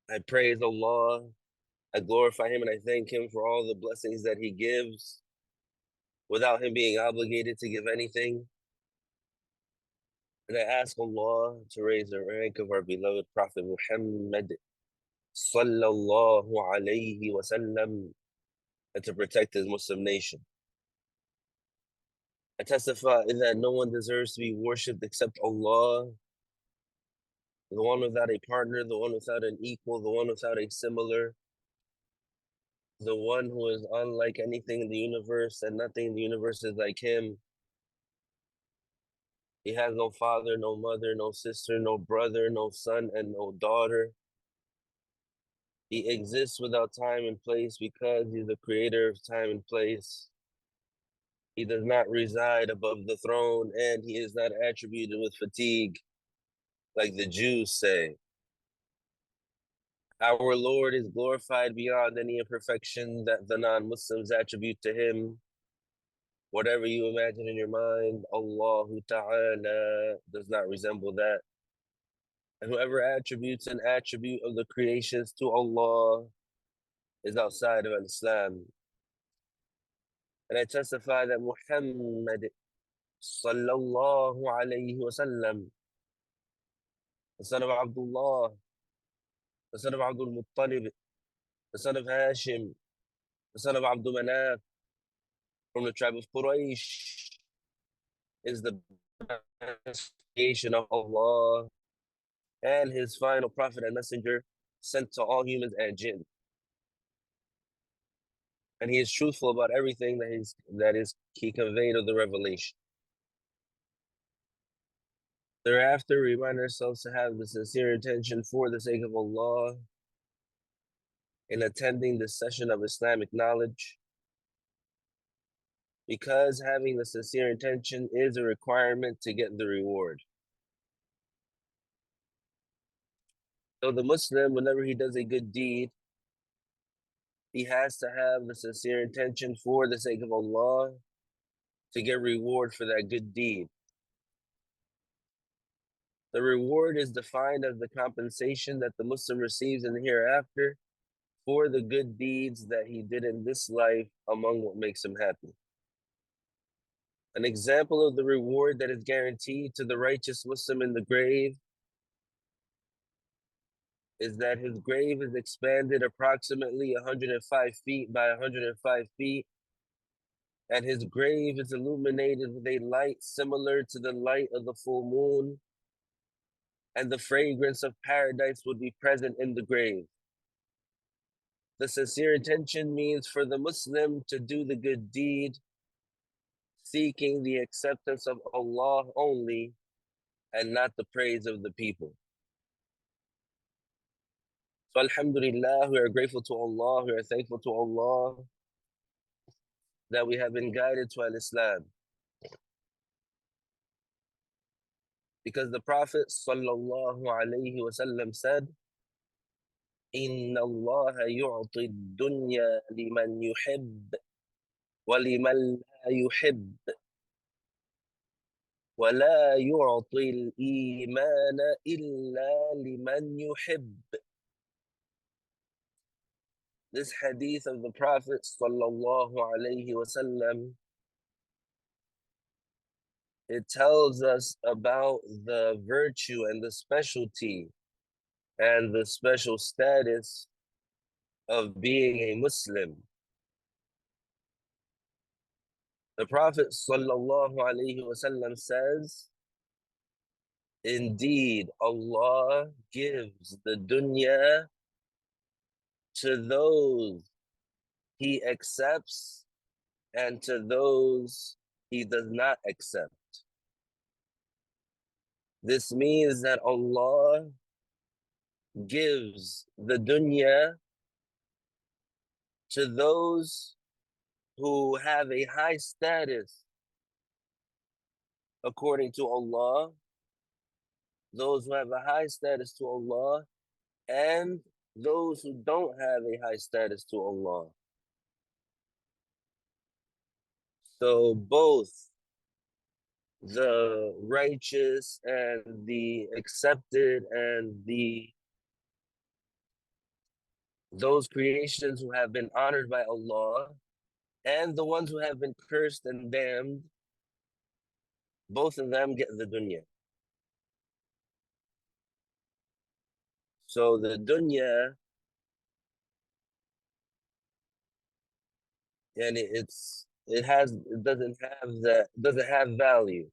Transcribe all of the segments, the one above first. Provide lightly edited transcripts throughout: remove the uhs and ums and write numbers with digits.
I praise Allah, I glorify Him, and I thank Him for all the blessings that He gives without Him being obligated to give anything. And I ask Allah to raise the rank of our beloved Prophet Muhammad sallallahu alayhi wasallam and to protect his Muslim nation. I testify that no one deserves to be worshipped except Allah, the one without a partner, the one without an equal, the one without a similar, the one who is unlike anything in the universe, and nothing in the universe is like him. He has no father, no mother, no sister, no brother, no son, and no daughter. He exists without time and place because he's the creator of time and place. He does not reside above the throne, and he is not attributed with fatigue, like the Jews say. Our Lord is glorified beyond any imperfection that the non-Muslims attribute to him. Whatever you imagine in your mind, Allahu Ta'ala does not resemble that. And whoever attributes an attribute of the creations to Allah is outside of Islam. And I testify that Muhammad sallallahu alayhi wasallam, the son of Abdullah, the son of Abdul Muttalib, the son of Hashim, the son of Abdul Manaf, from the tribe of Quraysh, is the best creation of Allah and his final prophet and messenger sent to all humans and jinn. And he is truthful about everything that he conveyed of the revelation. Thereafter, we remind ourselves to have the sincere intention for the sake of Allah in attending this session of Islamic knowledge, because having the sincere intention is a requirement to get the reward. So the Muslim, whenever he does a good deed, he has to have the sincere intention for the sake of Allah to get reward for that good deed. The reward is defined as the compensation that the Muslim receives in the hereafter for the good deeds that he did in this life among what makes him happy. An example of the reward that is guaranteed to the righteous Muslim in the grave is that his grave is expanded approximately 105 feet by 105 feet, and his grave is illuminated with a light similar to the light of the full moon, and the fragrance of paradise would be present in the grave. The sincere intention means for the Muslim to do the good deed, seeking the acceptance of Allah only, and not the praise of the people. So alhamdulillah, we are grateful to Allah, we are thankful to Allah that we have been guided to al-Islam. Because the Prophet sallallahu alayhi wasallam said, إِنَّ اللَّهَ يُعْطِي الدُّنْيَا لِمَنْ يُحِبْ وَلِمَنْ لَا يُحِبْ وَلَا يُعْطِي الْإِيمَانَ إِلَّا لِمَنْ يُحِبْ. This hadith of the Prophet sallallahu alayhi wasallam, it tells us about the virtue and the specialty and the special status of being a Muslim. The Prophet sallallahu alaihi wasallam says, indeed, Allah gives the dunya to those He accepts and to those He does not accept. This means that Allah gives the dunya to those who have a high status according to Allah, those who have a high status to Allah, and those who don't have a high status to Allah. So both the righteous and the accepted and the those creations who have been honored by Allah and the ones who have been cursed and damned, both of them get the dunya. So the dunya, and it doesn't have value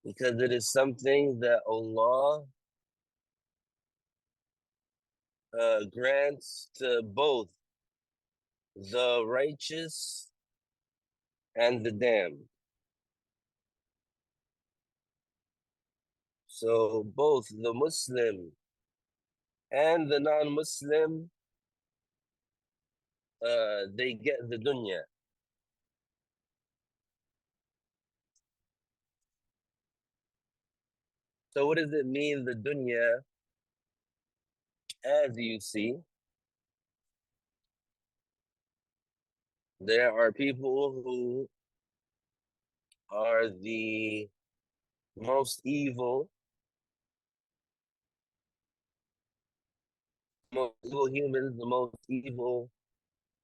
because it is something that Allah grants to both the righteous and the damned. So both the Muslim and the non-Muslim, they get the dunya. So what does it mean, the dunya? As you see, there are people who are the most evil humans, the most evil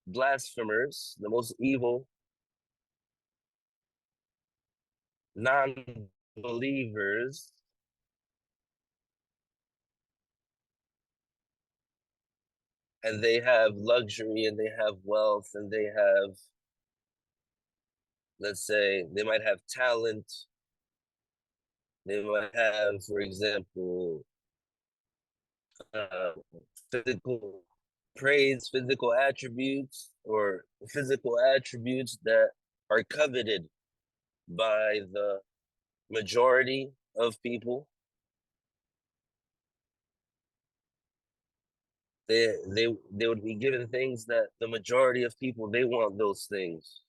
blasphemers, the most evil non-believers, and they have luxury and they have wealth and they have, let's say, they might have talent. They might have, for example, uh, physical praise, physical attributes, or physical attributes that are coveted by the majority of people. They would be given things that the majority of people, they want those things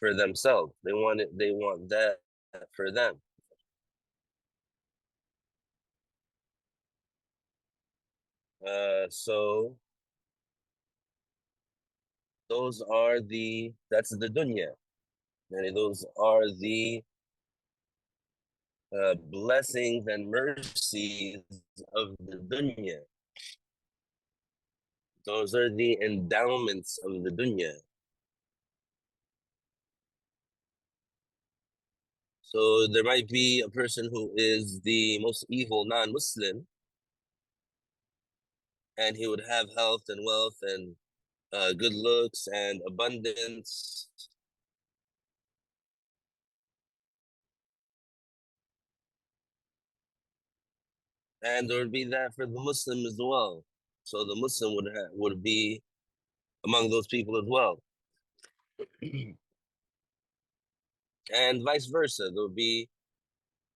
for themselves. They want that for them. So that's the dunya. And those are the blessings and mercies of the dunya. Those are the endowments of the dunya. So there might be a person who is the most evil non-Muslim, and he would have health and wealth and good looks and abundance. And there would be that for the Muslim as well. So the Muslim would be among those people as well. And vice versa. There would be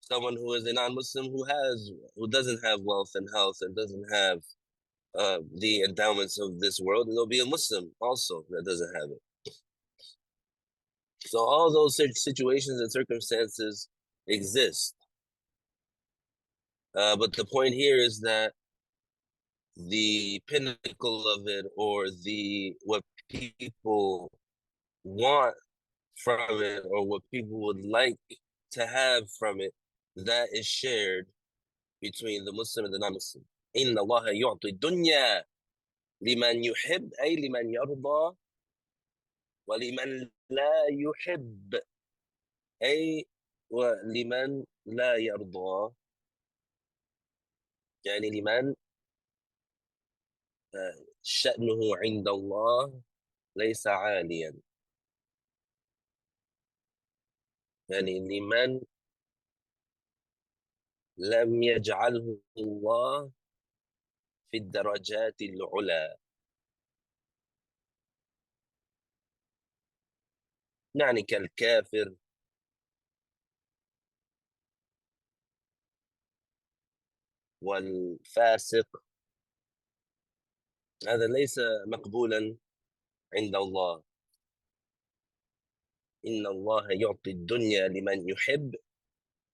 someone who is a non-Muslim who doesn't have wealth and health and doesn't have the endowments of this world, and there'll be a Muslim also that doesn't have it. So all those situations and circumstances exist. But the point here is that the pinnacle of it, or what people want from it, or what people would like to have from it, that is shared between the Muslim and the non-Muslim. إن الله يعطي الدنيا لمن يحب أي لمن يرضى ولمن لا يحب أي ولمن لا يرضى، يعني لمن شأنه عند الله ليس عاليا، يعني لمن لم يجعله الله في الدرجات العلى، يعني كالكافر والفاسق، هذا ليس مقبولا عند الله. إن الله يعطي الدنيا لمن يحب،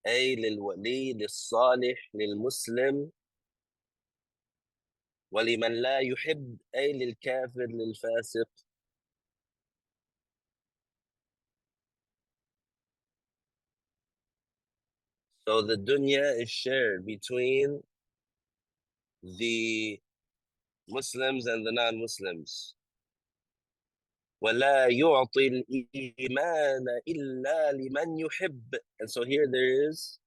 أي للولي للصالح للمسلم، ولمن لا يحب أي للكافر للفاسق. So the dunya is shared between the Muslims and the non-Muslims. وَلَا يُعْطِي الْإِيمَانَ إِلَّا لِمَنْ يُحِبُّ. And so here there is,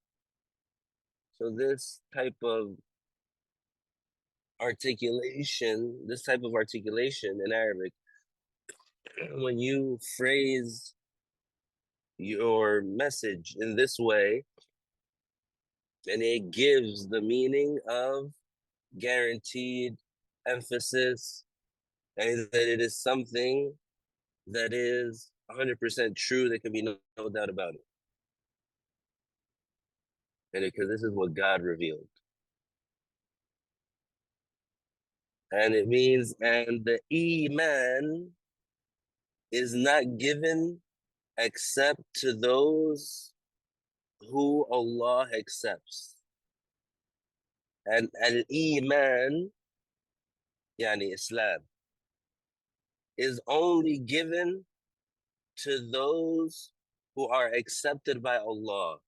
so this type of articulation in Arabic, when you phrase your message in this way, and it gives the meaning of guaranteed emphasis, and that it is something that is 100% true, there can be no doubt about it. And because this is what God revealed. And it means, and the Iman is not given except to those who Allah accepts. And al-Iman, yani Islam, is only given to those who are accepted by Allah.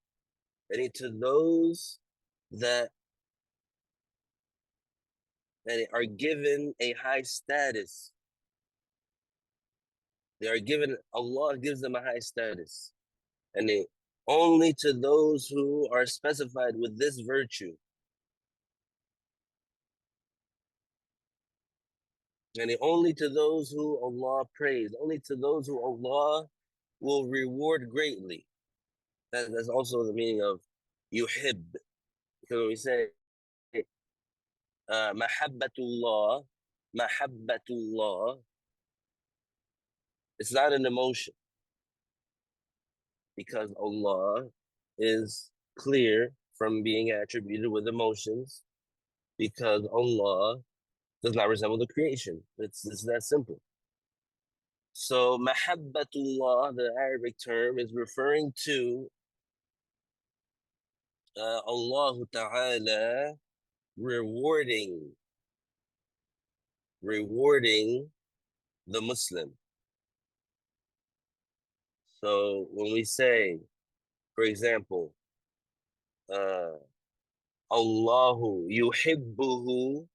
And to those that are given a high status. They are given, Allah gives them a high status. And only to those who are specified with this virtue. And only to those who Allah praise, only to those who Allah will reward greatly. That's also the meaning of yuhib. Because when we say mahabbatullah, mahabbatullah, it's not an emotion. Because Allah is clear from being attributed with emotions, because Allah does not resemble the creation. It's that simple. So mahabbatullah, the Arabic term, is referring to Allah Ta'ala rewarding the Muslim. So when we say, for example, Allahu yuhibbuhu,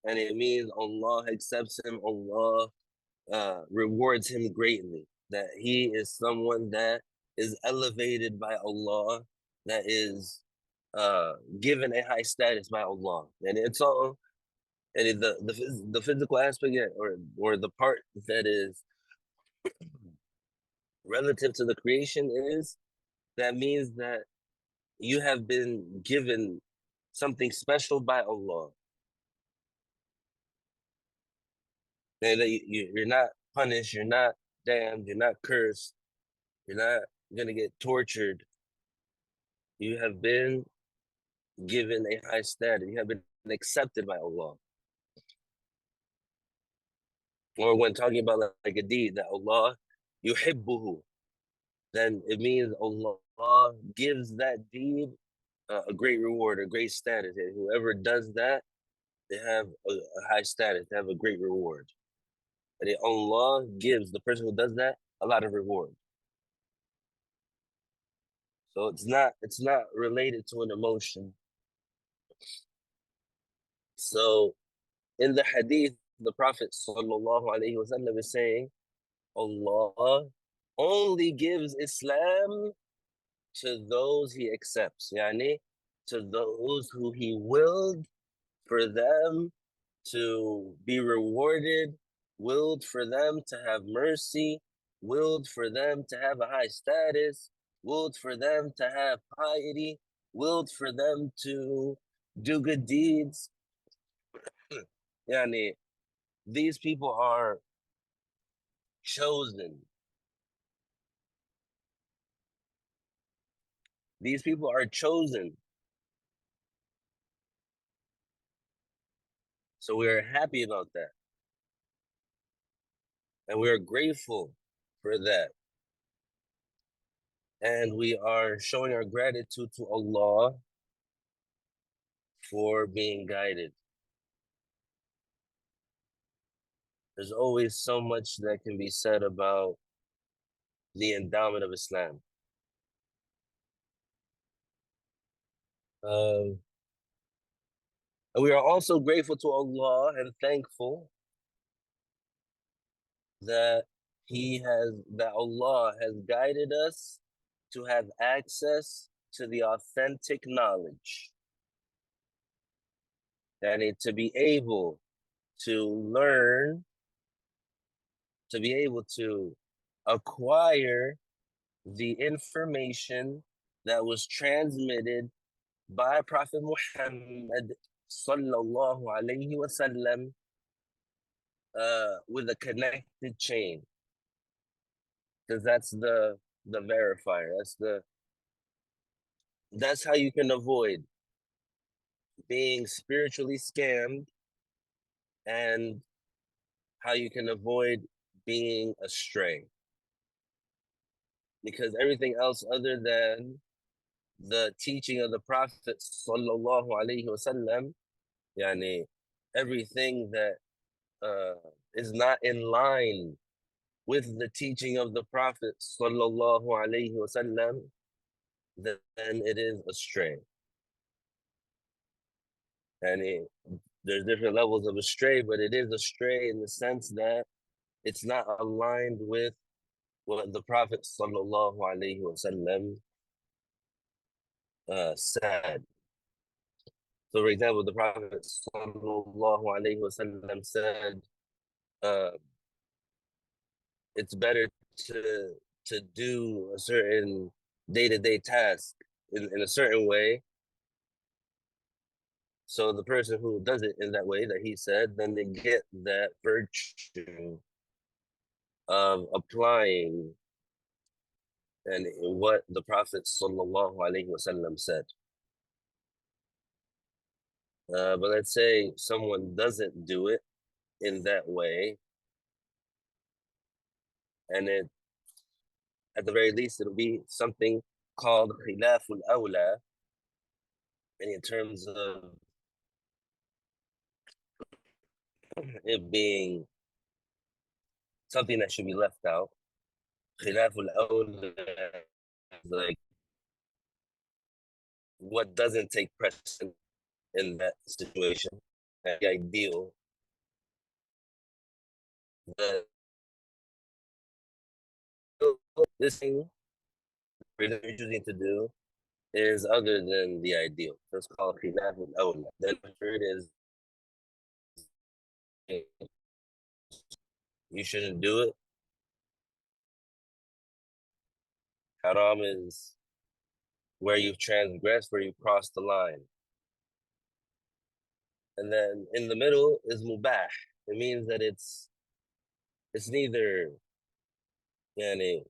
and it means Allah accepts him, Allah rewards him greatly, that he is someone that is elevated by Allah, that is given a high status by Allah. And it's all, and the physical aspect, or the part that is relative to the creation, is that means that you have been given something special by Allah. And that you're not punished, you're not damned, you're not cursed, you're not going to get tortured. You have been given a high status. You have been accepted by Allah. Or when talking about like a deed that Allah yuhibbuhu, then it means Allah gives that deed a great reward, a great status. And whoever does that, they have a high status, they have a great reward. And Allah gives the person who does that a lot of reward. So it's not related to an emotion. So in the hadith, the Prophet ﷺ is saying, Allah only gives Islam to those he accepts, yani to those who he willed for them to be rewarded, willed for them to have mercy, willed for them to have a high status, willed for them to have piety, willed for them to do good deeds. Yani, these people are chosen. These people are chosen. So we are happy about that. And we are grateful for that. And we are showing our gratitude to Allah for being guided. There's always so much that can be said about the endowment of Islam. And we are also grateful to Allah and thankful that that Allah has guided us to have access to the authentic knowledge, and to be able to learn, to be able to acquire the information that was transmitted by Prophet Muhammad sallallahu alaihi wasallam with a connected chain, because that's the verifier. That's how you can avoid being spiritually scammed, and how you can avoid being astray. Because everything else other than the teaching of the Prophet sallallahu alaihi wasallam, yani everything that is not in line with the teaching of the Prophet sallallahu alaihi wasallam, then it is astray. And there's different levels of astray, but it is astray in the sense that it's not aligned with what the Prophet sallallahu alaihi wasallam said. So, for example, the Prophet sallallahu alaihi wasallam said, "It's better to do a certain day-to-day task in a certain way. So the person who does it in that way that he said, then they get that virtue of applying and what the Prophet sallallahu alaihi wasallam said. But let's say someone doesn't do it in that way, and at the very least it'll be something called khilaful awla, and in terms of it being something that should be left out. Khilaful awla is like what doesn't take precedence in that situation. The ideal that this thing we're choosing to do is other than the ideal. So it's called khilaful awla. Then the third is you shouldn't do it. Haram is where you've transgressed, where you've crossed the line. And then in the middle is mubah. It means that it's neither yani,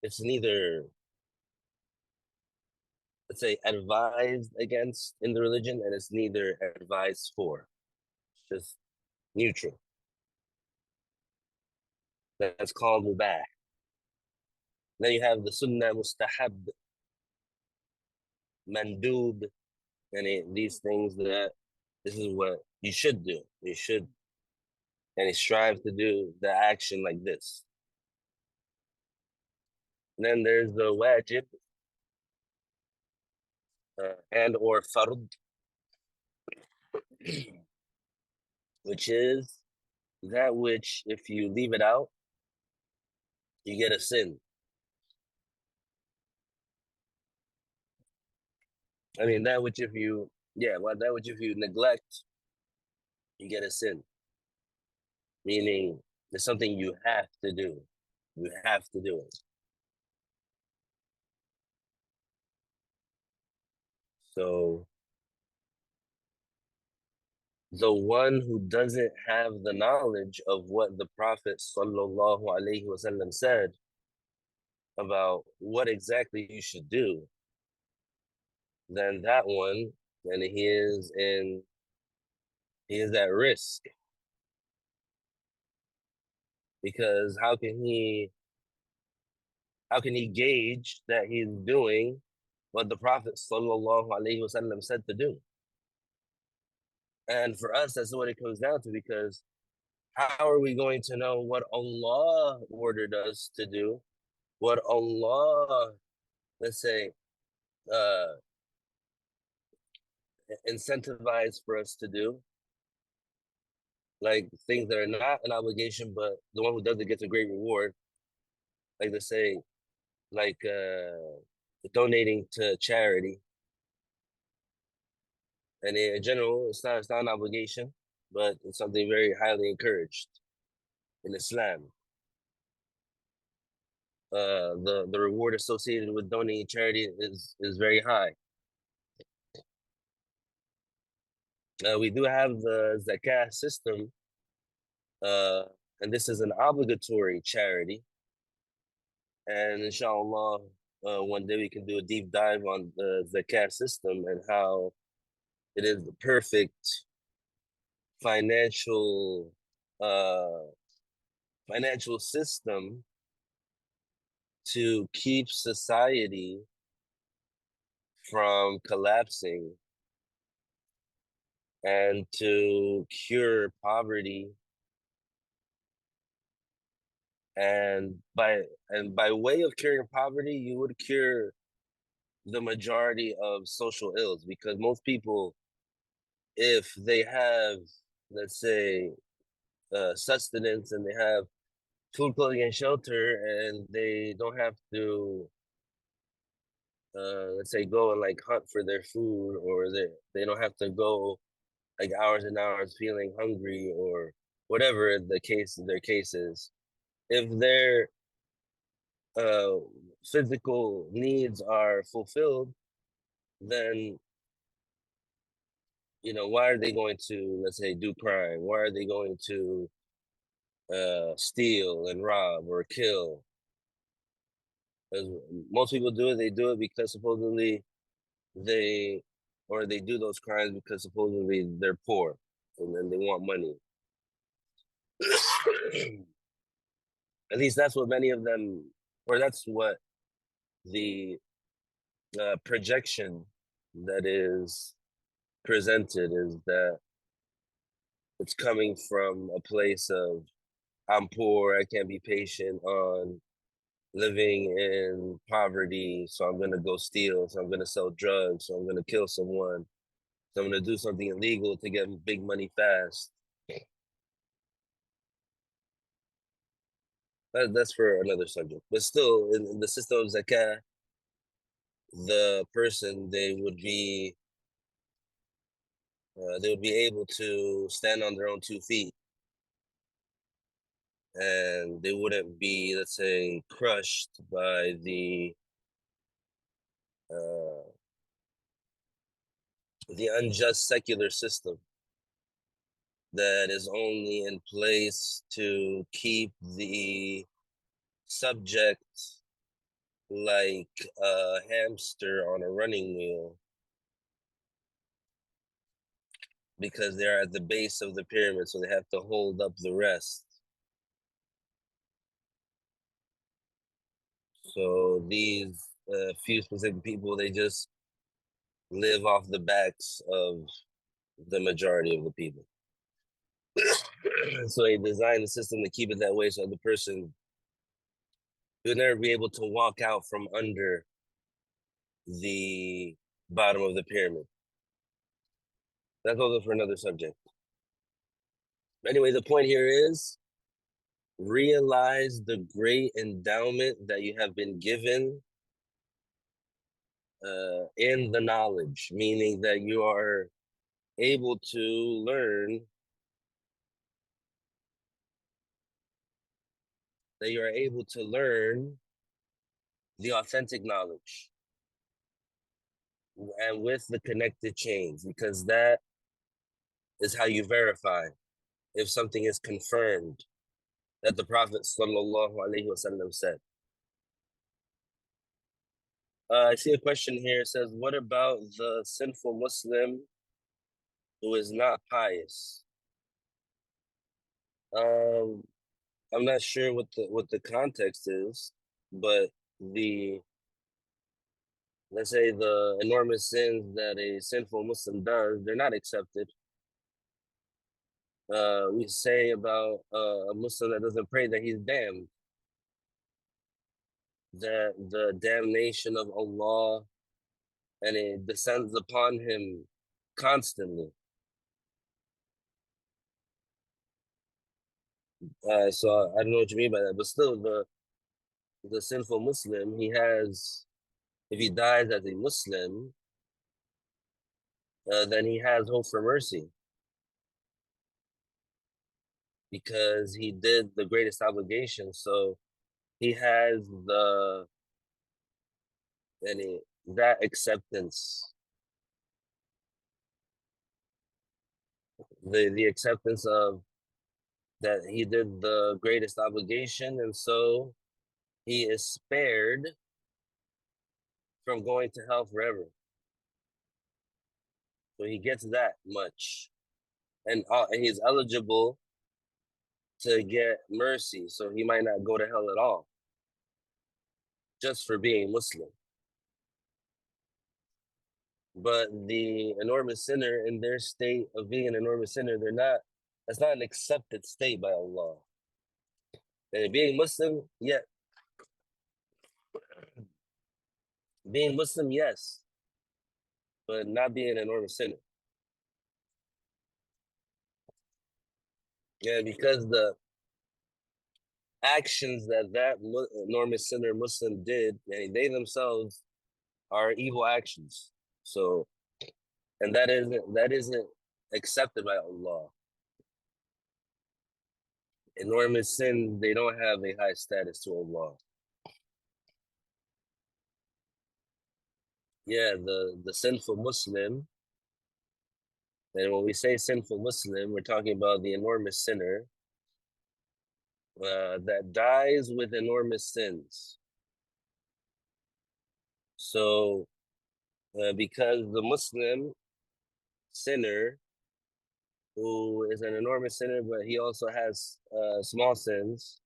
it's neither, let's say, advised against in the religion, and it's neither advised for. It's just neutral. That's called mubah. Then you have the sunnah, mustahab, mandub, and these things that this is what you should do. You should strive to do the action like this. And then there's the wajib and or fard, which is that which if you leave it out, you get a sin. I mean, that which if you neglect, you get a sin. Meaning it's something you have to do. You have to do it. So the one who doesn't have the knowledge of what the Prophet sallallahu alaihi wasallam said about what exactly you should do, then that one, then he is at risk. Because how can he gauge that he's doing what the Prophet sallallahu alaihi wasallam said to do? And for us, that's what it comes down to, because how are we going to know what Allah ordered us to do? What Allah, let's say, incentivized for us to do, like things that are not an obligation, but the one who does it gets a great reward. Like to say, like donating to charity, and in general, it's not an obligation, but it's something very highly encouraged in Islam. The reward associated with donating charity is very high. We do have the Zakah system, uh, and this is an obligatory charity. And inshallah, one day we can do a deep dive on the Zakah system and how it is the perfect financial uh, financial system to keep society from collapsing and to cure poverty, and by way of curing poverty you would cure the majority of social ills, because most people, if they have, let's say, sustenance, and they have food, clothing, and shelter, and they don't have to let's say go and like hunt for their food, or they don't have to go like hours and hours feeling hungry, or whatever their case is. If their uh, physical needs are fulfilled, then why are they going to, let's say, do crime? Why are they going to steal and rob or kill? As most people do it, they do it because supposedly they or they do those crimes because supposedly they're poor and then they want money. At least that's what many of them, or that's what the projection that is presented is, that it's coming from a place of, I'm poor, I can't be patient on living in poverty, so I'm gonna go steal, so I'm gonna sell drugs, so I'm gonna kill someone, so I'm gonna do something illegal to get big money fast. That's for another subject. But still, in the system of zakah, the person, they would be able to stand on their own 2 feet, and they wouldn't be, let's say, crushed by uh, the unjust secular system that is only in place to keep the subject like a hamster on a running wheel, because they're at the base of the pyramid, so they have to hold up the rest. So these few specific people, they just live off the backs of the majority of the people. So they designed the system to keep it that way, so the person will never be able to walk out from under the bottom of the pyramid. That's also for another subject. Anyway, the point here is, realize the great endowment that you have been given in the knowledge, meaning that you are able to learn, the authentic knowledge, and with the connected chains, because that is how you verify if something is confirmed that the Prophet sallallahu alaihi wasallam said. I see a question here. It says, what about the sinful Muslim who is not pious? I'm not sure what the context is, but the let's say the enormous sins that a sinful Muslim does, they're not accepted. We say about a Muslim that doesn't pray that he's damned, that the damnation of Allah and it descends upon him constantly. So I don't know what you mean by that, but still, the sinful Muslim, he has, if he dies as a Muslim, then he has hope for mercy because he did the greatest obligation. So he has that acceptance, the acceptance of that he did the greatest obligation, and so he is spared from going to hell forever. So he gets that much, and he's eligible to get mercy. So he might not go to hell at all, just for being Muslim. But the enormous sinner, in their state of being an enormous sinner, that's not an accepted state by Allah. And being Muslim, yeah, being Muslim, yes, but not being an enormous sinner. Yeah, because the actions that enormous sinner Muslim did, they themselves are evil actions. So, and that isn't accepted by Allah. Enormous sin, they don't have a high status to Allah. Yeah, the sinful Muslim, and when we say sinful Muslim, we're talking about the enormous sinner that dies with enormous sins. So, because the Muslim sinner who is an enormous sinner, but he also has small sins,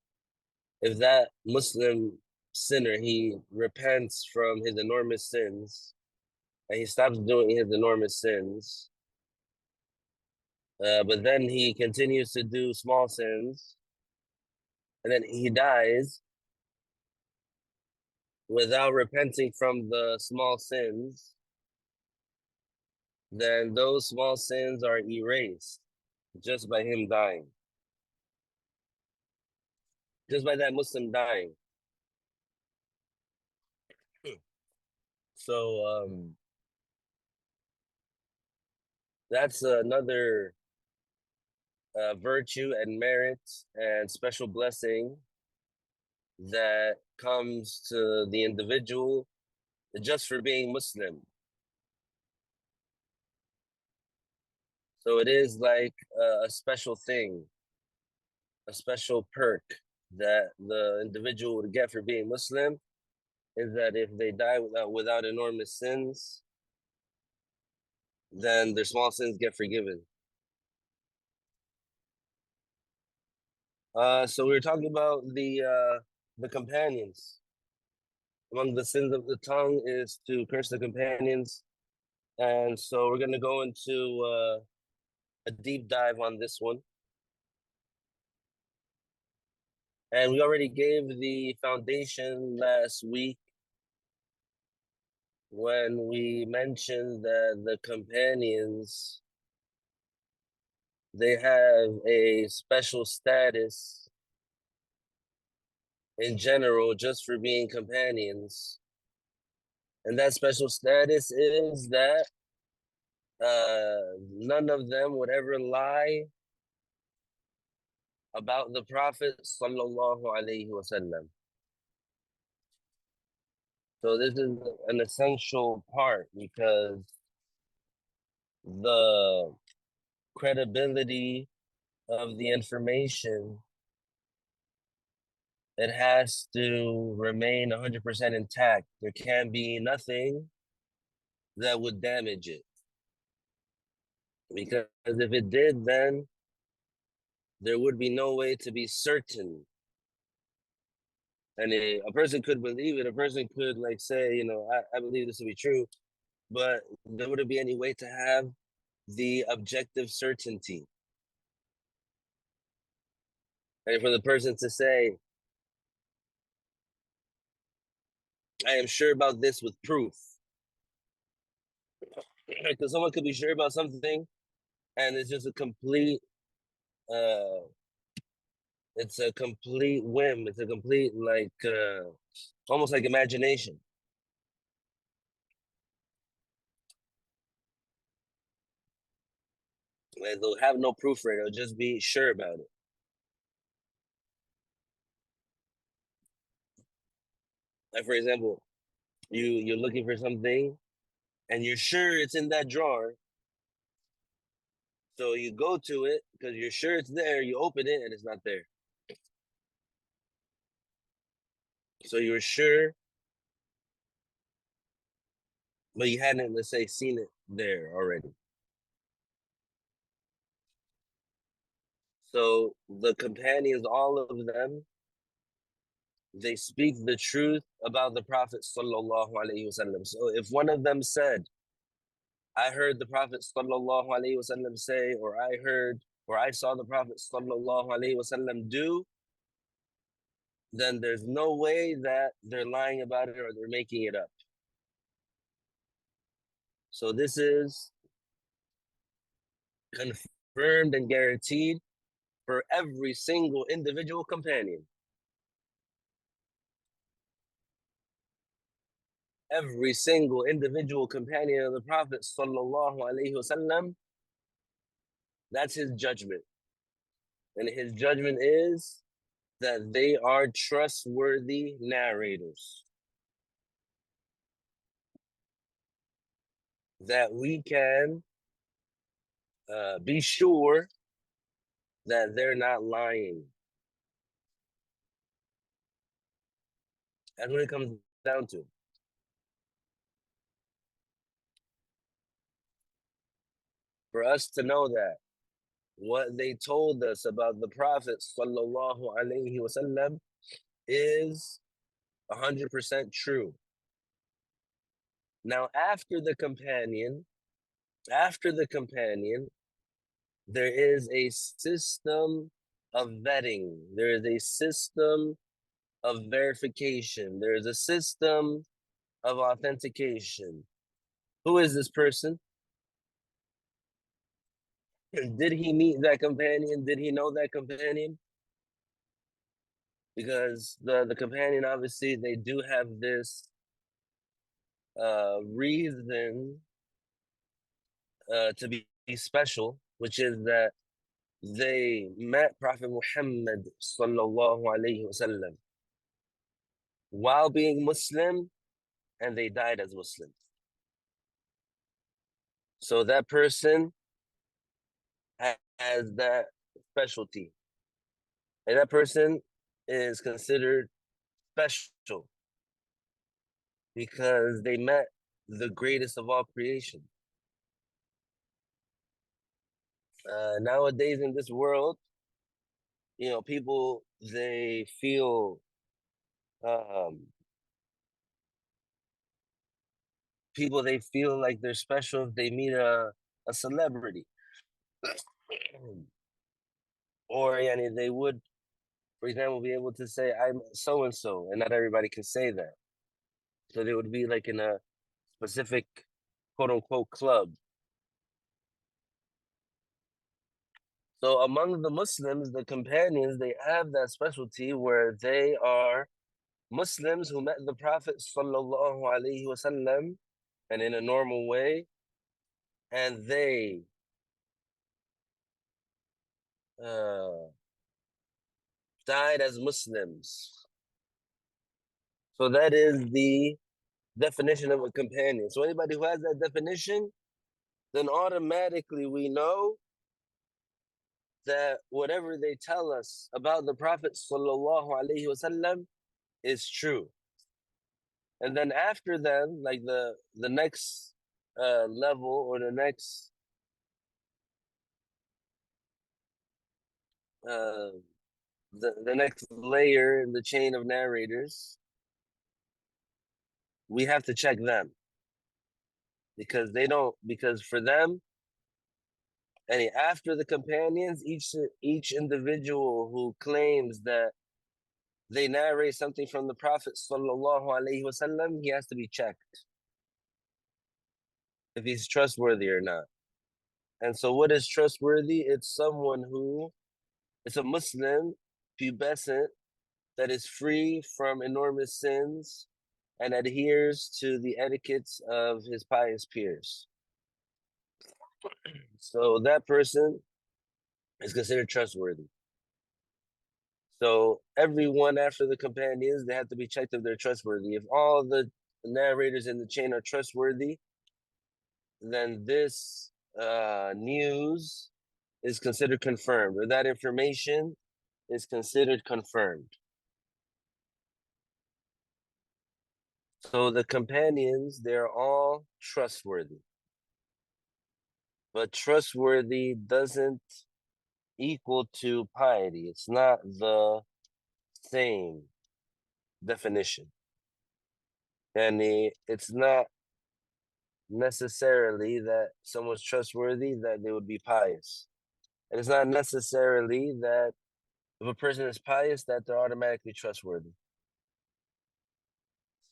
if that Muslim sinner, he repents from his enormous sins and he stops doing his enormous sins, but then he continues to do small sins, and then he dies without repenting from the small sins, then those small sins are erased just by him dying, just by that Muslim dying. So that's another virtue and merit and special blessing that comes to the individual just for being Muslim. So it is like a special thing, a special perk that the individual would get for being Muslim is that if they die without enormous sins, then their small sins get forgiven. So we were talking about the companions. Among the sins of the tongue is to curse the companions, and so we're gonna go into a deep dive on this one. And we already gave the foundation last week when we mentioned that the companions, they have a special status in general just for being companions. And that special status is that none of them would ever lie about the Prophet sallallahu alaihi wasallam. So this is an essential part because the credibility of the information, it has to remain 100% intact. There can't be nothing that would damage it. Because if it did, then there would be no way to be certain. And a person could believe it, a person could like say, I believe this to be true, but there wouldn't be any way to have the objective certainty. And for the person to say, I am sure about this with proof, Because someone could be sure about something, and it's just a complete, uh, it's a complete whim. It's a complete almost like imagination. Like they'll have no proof for it. They'll just be sure about it. Like for example, you're looking for something, and you're sure it's in that drawer. So you go to it because you're sure it's there. You open it, and it's not there. So you were sure, but you hadn't, let's say, seen it there already. So the companions, all of them, they speak the truth about the Prophet sallallahu alaihi wasallam. So if one of them said, "I heard the Prophet sallallahu alaihi wasallam say," or "I heard," or "I saw the Prophet sallallahu alaihi wasallam do," then there's no way that they're lying about it or they're making it up. So this is confirmed and guaranteed for every single individual companion. Every single individual companion of the Prophet sallallahu alaihi wasallam, that's his judgment. And his judgment is that they are trustworthy narrators. That we can be sure that they're not lying. That's what it comes down to. For us to know that what they told us about the Prophet sallallahu alaihi wasallam is 100% true. Now, after the companion, there is a system of vetting. There is a system of verification. There is a system of authentication. Who is this person? Did he meet that companion? Did he know that companion? Because the companion, obviously, they do have this reason to be special, which is that they met Prophet Muhammad sallallahu alaihi wasallam while being Muslim, and they died as Muslims. So that person has that specialty, and that person is considered special because they met the greatest of all creation. Nowadays in this world, people they feel um, like they're special if they meet a celebrity, or they would, for example, be able to say I'm so and so, and not everybody can say that. So they would be like in a specific quote unquote club. So among the Muslims, the companions, they have that specialty where they are Muslims who met the Prophet sallallahu alaihi wasallam and in a normal way, and they uh, died as Muslims. So that is the definition of a companion. So anybody who has that definition, then automatically we know that whatever they tell us about the Prophet sallallahu alaihi wasallam is true. And then after them, like the next level, or the next uh, the next layer in the chain of narrators, we have to check them because for them, and after the companions, each individual who claims that they narrate something from the Prophet sallallahu alaihi wasallam, he has to be checked. if he's trustworthy or not. And so what is trustworthy? It's someone who, it's a Muslim, pubescent, that is free from enormous sins and adheres to the etiquettes of his pious peers. So that person is considered trustworthy. So everyone after the companions, they have to be checked if they're trustworthy. If all the narrators in the chain are trustworthy, then this news is considered confirmed, or that information is considered confirmed. So the companions, they're all trustworthy. But trustworthy doesn't equal to piety. It's not the same definition. And it's not necessarily that someone's trustworthy that they would be pious. And it's not necessarily that if a person is pious that they're automatically trustworthy.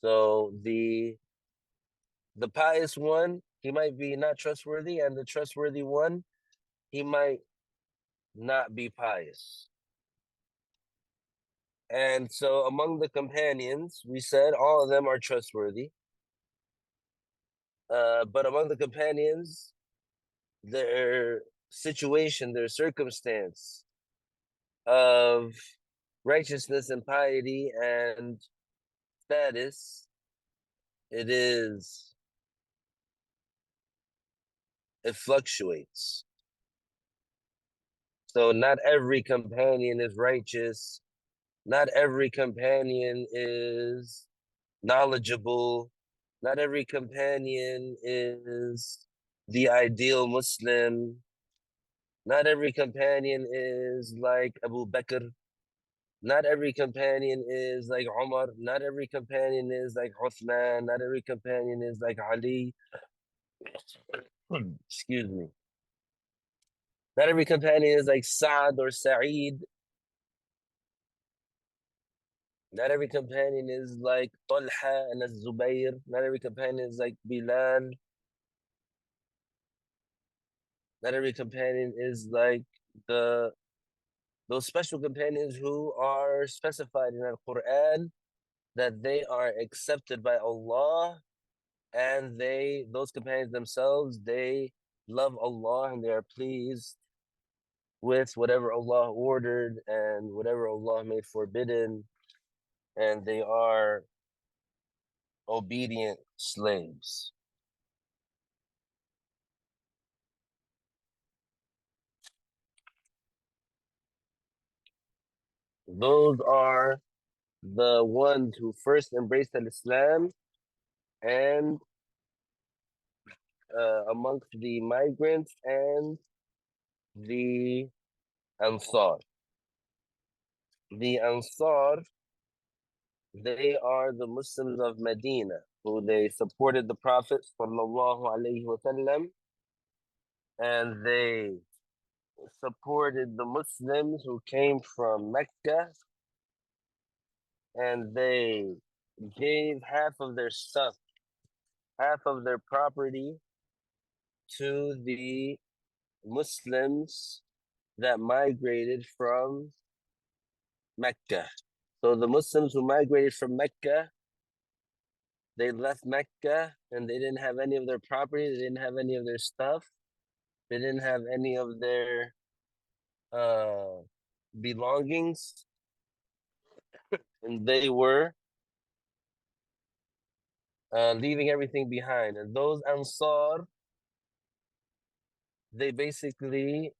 So the pious one, he might be not trustworthy, and the trustworthy one, he might not be pious. And so among the companions, we said all of them are trustworthy. But among the companions, their situation, their circumstance of righteousness and piety and status, it fluctuates. So not every companion is righteous. Not every companion is knowledgeable. Not every companion is the ideal Muslim. Not every companion is like Abu Bakr. Not every companion is like Umar. Not every companion is like Uthman. Not every companion is like Ali. Excuse me. Not every companion is like Saad or Sa'id. Not every companion is like Talha and Zubayr. Not every companion is like Bilal. Not every companion is like the those special companions who are specified in the Quran that they are accepted by Allah, and those companions themselves, they love Allah and they are pleased with whatever Allah ordered and whatever Allah made forbidden, and they are obedient slaves. Those are the ones who first embraced Islam, and amongst the migrants and the Ansar. The Ansar, they are the Muslims of Medina, who they supported the Prophet sallallahu alaihi wasallam, and they supported the Muslims who came from Mecca, and they gave half of their stuff, half of their property to the Muslims that migrated from Mecca. So the Muslims who migrated from Mecca, they left Mecca and they didn't have any of their property, they didn't have any of their stuff, they didn't have any of their uh, belongings, and they were leaving everything behind. And those Ansar, they basically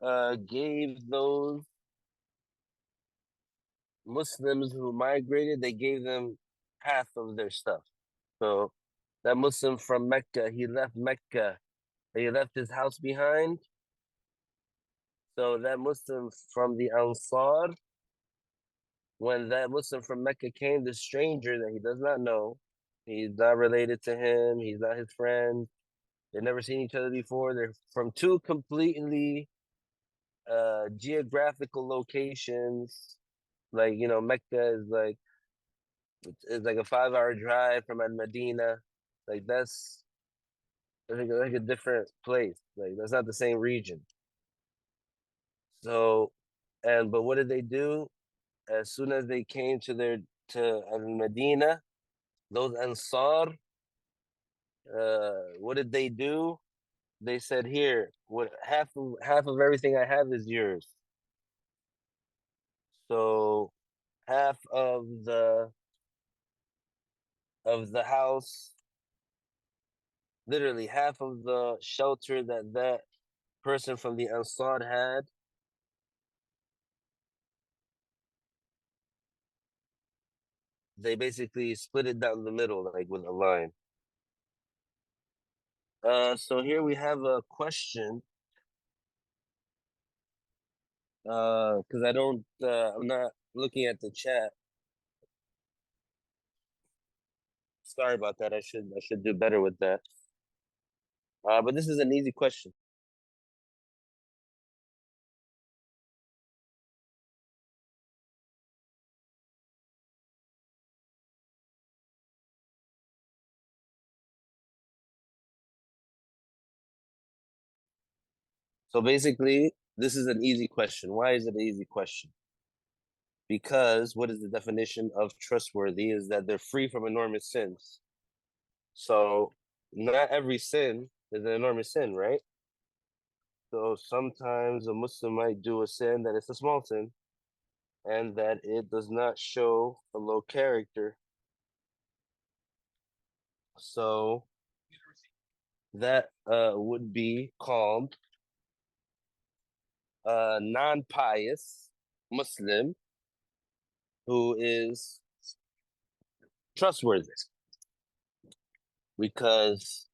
gave those Muslims who migrated, they gave them half of their stuff. So that Muslim from Mecca, he left Mecca, he left his house behind. So that Muslim from the Ansar, when that Muslim from Mecca came, the stranger that he does not know, he's not related to him, he's not his friend, they've never seen each other before, they're from two completely geographical locations. Like, Mecca is like a 5-hour drive from Medina. Like like a different place. Like that's not the same region. So, but what did they do? As soon as they came to Medina, those Ansar, what did they do? They said, "Here, what half of everything I have is yours." So half of the house, literally half of the shelter that person from the Ansar had, they basically split it down the middle, like with a line. So here we have a question. Because I'm not looking at the chat. Sorry about that. I should do better with that. But this is an easy question. So basically, this is an easy question. Why is it an easy question? Because what is the definition of trustworthy is that they're free from enormous sins. So not every sin is an enormous sin, right? So sometimes a Muslim might do a sin that is a small sin and that it does not show a low character. So that would be called a non-pious Muslim who is trustworthy because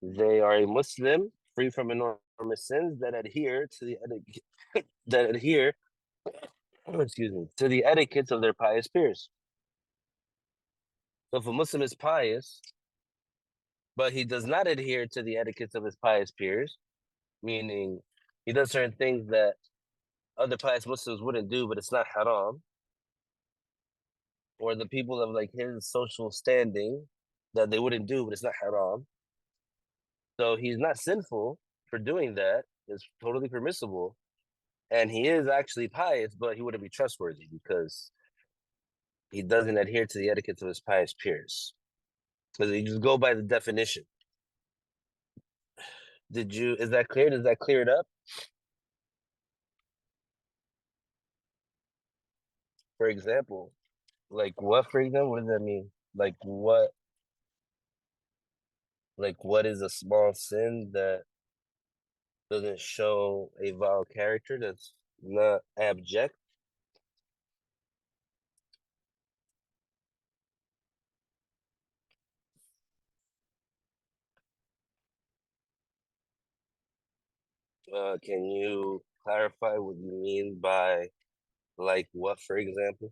they are a Muslim free from enormous sins that adhere to that adhere, excuse me, to the etiquettes of their pious peers. So if a Muslim is pious, but he does not adhere to the etiquettes of his pious peers, meaning he does certain things that other pious Muslims wouldn't do, but it's not haram, or the people of like his social standing that they wouldn't do, but it's not haram. So he's not sinful for doing that. It's totally permissible. And he is actually pious, but he wouldn't be trustworthy because he doesn't adhere to the etiquettes of his pious peers. Because you just go by the definition. Is that clear? Does that clear it up? For example, like what, for example, what does that mean? Like what is a small sin that doesn't show a vile character that's not abject? Can you clarify what you mean by like what, for example?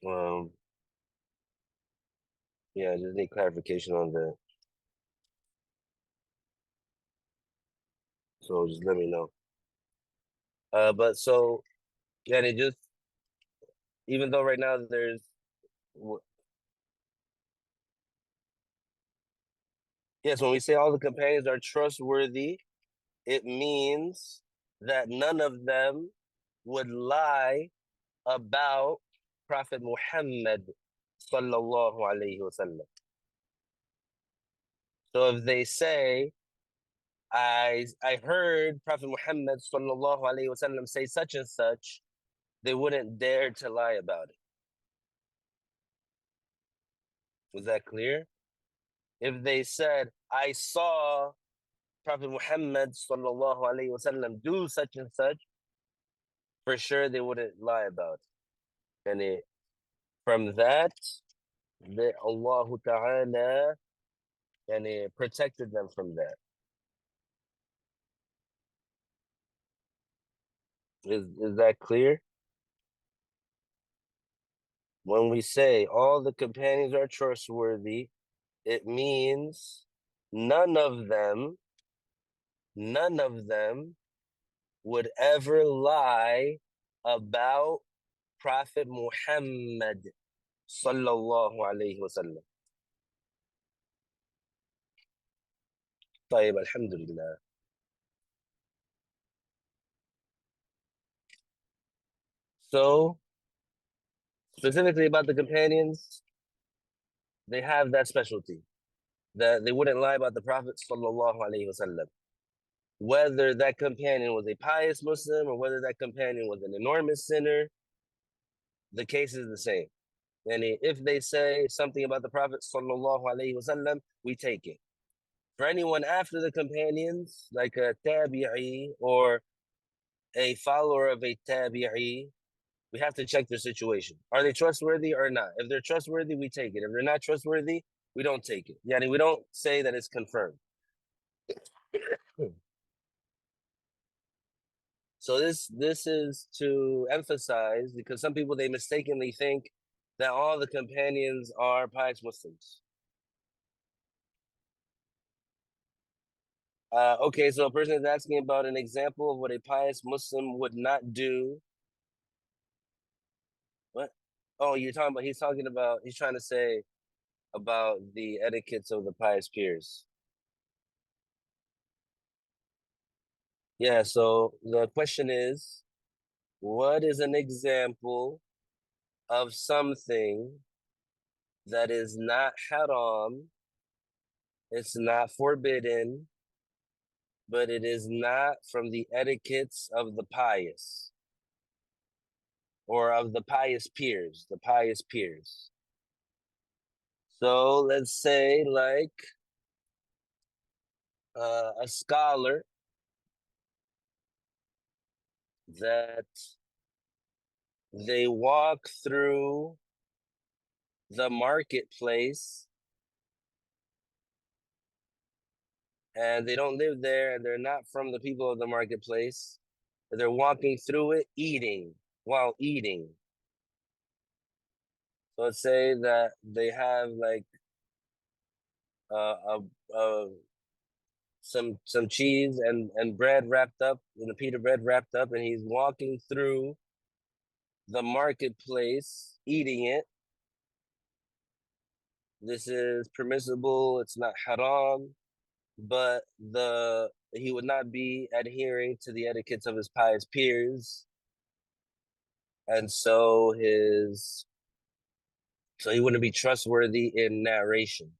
Um, yeah, I just need clarification on that. So just let me know. But so yeah, they just even though right now there's yes, when we say all the companions are trustworthy, it means that none of them would lie about Prophet Muhammad sallallahu alaihi wasallam. So if they say, I heard Prophet Muhammad sallallahu alaihi wasallam say such and such, they wouldn't dare to lie about it. Was that clear? If they said, I saw Prophet Muhammad sallallahu alaihi wasallam do such and such, for sure they wouldn't lie about it. And from that, Allah Ta'ala and it protected them from that. Is that clear? When we say all the companions are trustworthy, It means none of them would ever lie about Prophet Muhammad sallallahu alayhi wasallam. طيب, alhamdulillah. So, specifically about the companions, they have that specialty that they wouldn't lie about the Prophet sallallahu alaihi wasallam. Whether that companion was a pious Muslim or whether that companion was an enormous sinner, the case is the same. And if they say something about the Prophet sallallahu alaihi wasallam, we take it. For anyone after the companions, like a tabi'i or a follower of a tabi'i, we have to check their situation. Are they trustworthy or not? If they're trustworthy, we take it. If they're not trustworthy, we don't take it. Yani we don't say that it's confirmed. So this is to emphasize, because some people, they mistakenly think that all the companions are pious Muslims. Okay, so a person is asking about an example of what a pious Muslim would not do. What? Oh, he's trying to say about the etiquettes of the pious peers. Yeah, so the question is, what is an example of something that is not haram, it's not forbidden, but it is not from the etiquettes of the pious or of the pious peers, the pious peers. So let's say like a scholar that they walk through the marketplace and they don't live there and they're not from the people of the marketplace. They're walking through it while eating. So let's say that they have like some cheese and bread wrapped up, and the pita bread wrapped up, and he's walking through the marketplace eating it. This is permissible, it's not haram, but he would not be adhering to the etiquettes of his pious peers, and so he wouldn't be trustworthy in narration.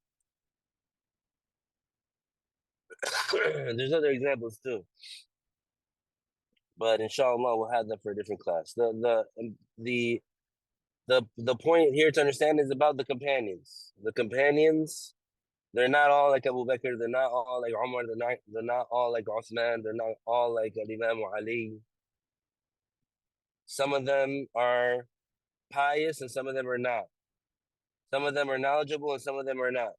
There's other examples too, but inshallah we'll have that for a different class. The point here to understand is about the companions. The companions, they're not all like Abu Bakr, they're not all like Umar, they're not all like Uthman, they're not all like Imam Ali. Some of them are pious and some of them are not. Some of them are knowledgeable and some of them are not.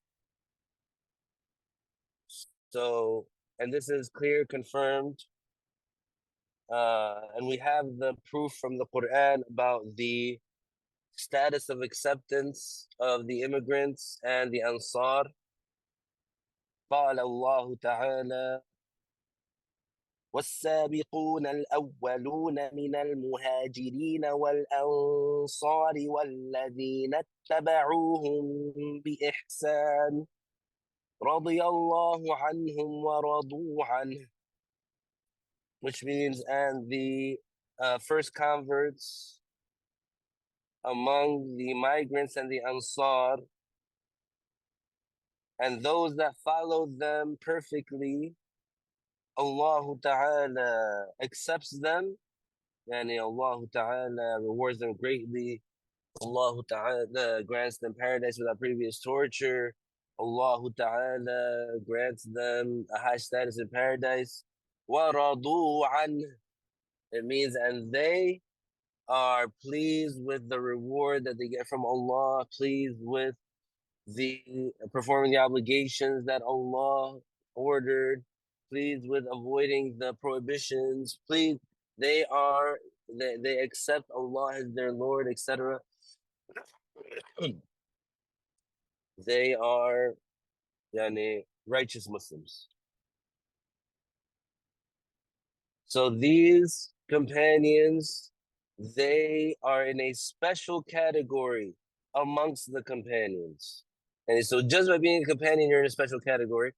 So, and this is clear, confirmed, and we have the proof from the Quran about the status of acceptance of the immigrants and the Ansar. قال الله تعالى والسابقون الأولون من المهاجرين والأنصار والذين اتبعوهم بإحسان رضي الله عنهم ورضوا عنه, which means, and the first converts among the migrants and the Ansar, and those that followed them perfectly, Allah Ta'ala accepts them, and Allah Ta'ala rewards them greatly. Allah Ta'ala grants them paradise without previous torture. Allah Ta'ala grants them a high status in paradise. وَرَضُوا عَنْهُ, it means, and they are pleased with the reward that they get from Allah, pleased with the performing the obligations that Allah ordered, pleased with avoiding the prohibitions, please, they accept Allah as their Lord, etc. They are yani righteous Muslims. So these companions, they are in a special category amongst the companions. And so just by being a companion, you're in a special category.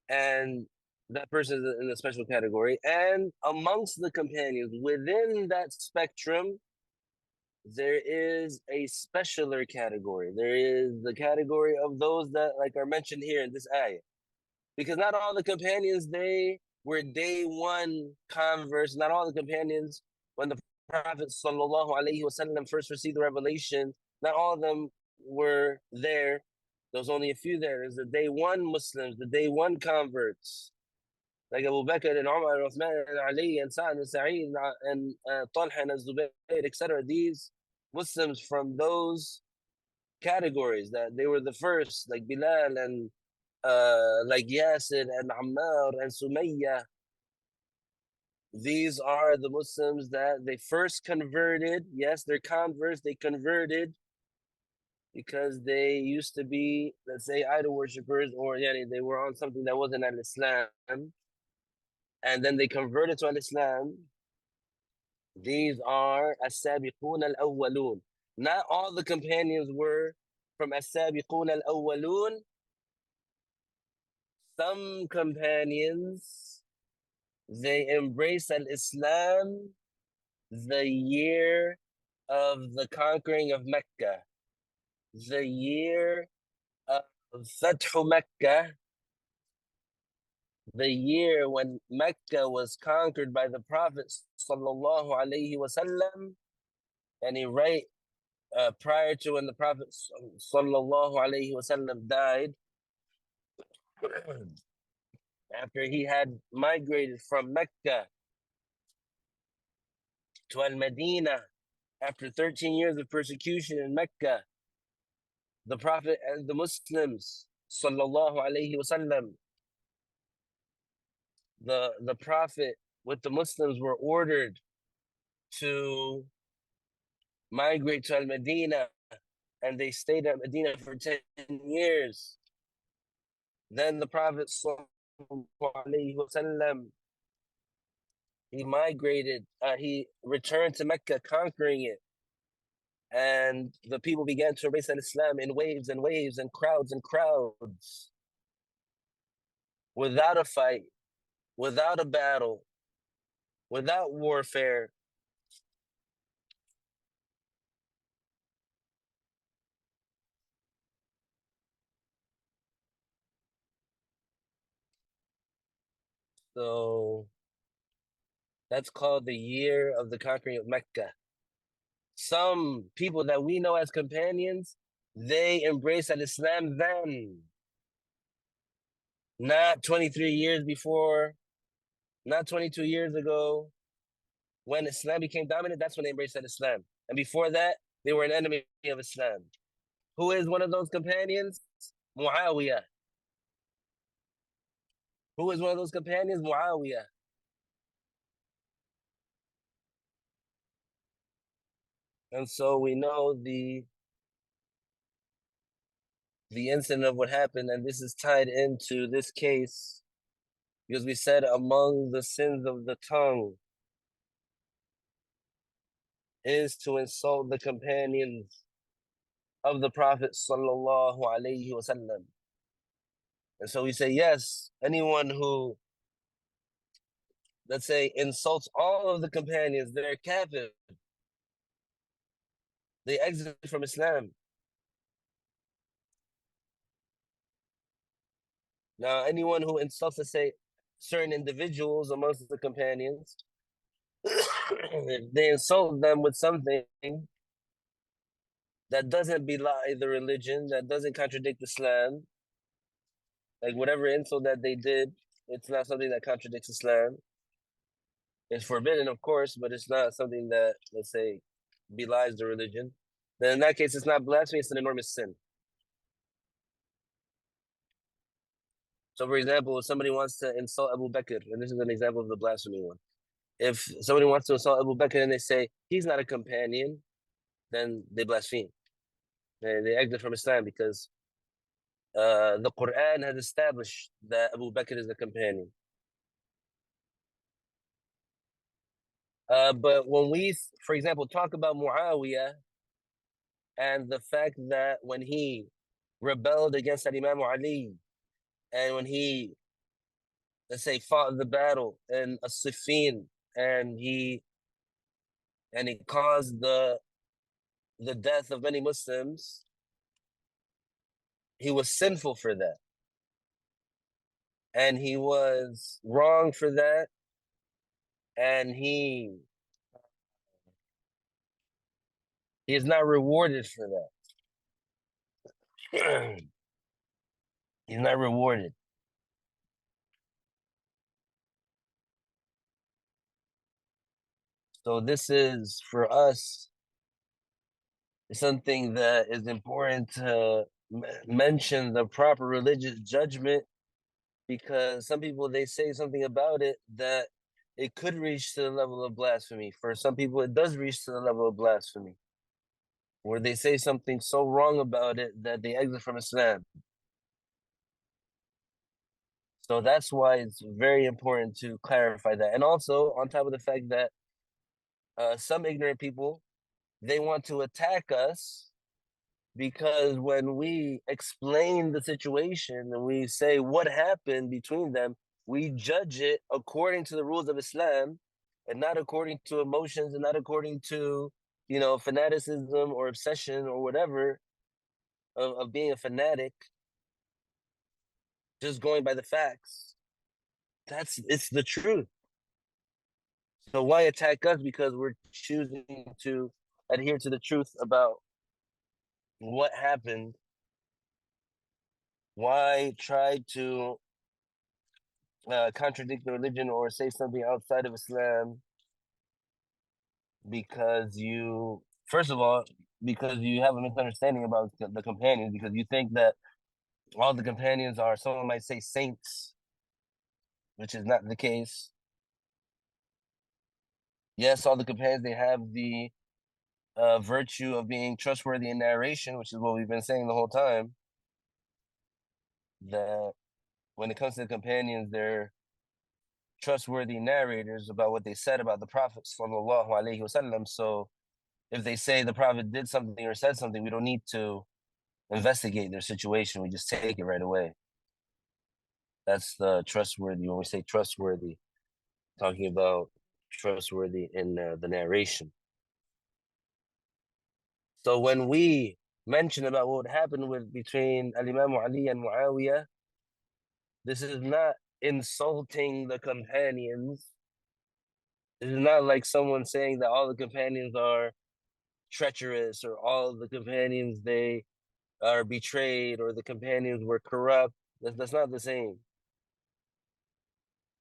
And that person is in a special category. And amongst the companions, within that spectrum, there is a specialer category. There is the category of those that like are mentioned here in this ayah. Because not all the companions, they were day one converts. Not all the companions, when the Prophet sallallahu alaihi wasallam first received the revelation, not all of them were there. There was only a few there. There's the day one Muslims, the day one converts, like Abu Bakr and Umar and Uthman and Ali and Sa'd and Sa'id and Talha and Zubayr, etc. These Muslims from those categories, that they were the first, like Bilal and like Yasir and Ammar and Sumayya. These are the Muslims that they first converted. Yes, they're converts. They converted because they used to be, let's say, idol worshippers, or yani, they were on something that wasn't an Islam, and then they converted to an Islam. These are as-sabiqun al-awwalun. Not all the companions were from as-sabiqun al-awwalun. Some companions, they embraced al-Islam the year of the conquering of Mecca, the year of Fathu Mecca, the year when Mecca was conquered by the Prophet sallallahu alaihi wasallam, and he right prior to when the Prophet sallallahu alaihi wasallam died, after he had migrated from Mecca to Al-Madinah, after 13 years of persecution in Mecca, the Prophet and the Muslims, sallallahu alaihi wasallam, the Prophet with the Muslims were ordered to migrate to Al-Madinah, and they stayed at Medina for 10 years. Then the Prophet sallallahu alaihi wasallam, he migrated, he returned to Mecca, conquering it. And the people began to embrace Islam in waves and waves and crowds, without a fight, without a battle, without warfare. So that's called the year of the conquering of Mecca. Some people that we know as companions, they embraced Islam then, not 23 years before, not 22 years ago. When Islam became dominant, that's when they embraced Islam. And before that, they were an enemy of Islam. Who is one of those companions? Muawiyah. Who is one of those companions? Muawiyah. And so we know the incident of what happened, and this is tied into this case because we said among the sins of the tongue is to insult the companions of the Prophet sallallahu alaihi wasallam. And so we say, yes, anyone who, let's say, insults all of the companions, they're kafir. They exit from Islam. Now, anyone who insults, let's say, certain individuals amongst the companions, they insult them with something that doesn't belie the religion, that doesn't contradict Islam. Like whatever insult that they did, it's not something that contradicts Islam. It's forbidden, of course, but it's not something that, let's say, belies the religion. Then in that case, it's not blasphemy, it's an enormous sin. So, for example, if somebody wants to insult Abu Bakr, and this is an example of the blasphemy one. If somebody wants to insult Abu Bakr and they say he's not a companion, then they blaspheme. They exit from Islam because the Quran has established that Abu Bakr is a companion. But when we, for example, talk about Muawiyah and the fact that when he rebelled against Imam Ali and when he, let's say, fought the battle in As-Siffin and he caused the death of many Muslims, he was sinful for that. And he was wrong for that. And he is not rewarded for that. He's not rewarded. So this is for us something that is important to mention the proper religious judgment, because some people, they say something about it that it could reach to the level of blasphemy. For some people, it does reach to the level of blasphemy, where they say something so wrong about it that they exit from Islam. So that's why it's very important to clarify that. And also, on top of the fact that some ignorant people, they want to attack us, because when we explain the situation and we say what happened between them, we judge it according to the rules of Islam and not according to emotions and not according to, fanaticism or obsession or whatever of being a fanatic, just going by the facts. It's the truth. So why attack us because we're choosing to adhere to the truth about what happened? Why try to contradict the religion or say something outside of Islam because first of all, because you have a misunderstanding about the companions, because you think that all the companions are, someone might say, saints, which is not the case. Yes, all the companions, they have the virtue of being trustworthy in narration, which is what we've been saying the whole time, that when it comes to the companions, they're trustworthy narrators about what they said about the Prophet sallallahu alaihi wasallam. So if they say the Prophet did something or said something, we don't need to investigate their situation. We just take it right away. That's the trustworthy. When we say trustworthy, talking about trustworthy in the narration. So when we mention about what happened between Al-Imam Ali and Muawiyah, this is not insulting the companions. This is not like someone saying that all the companions are treacherous or all the companions, they are betrayed or the companions were corrupt. That's not the same.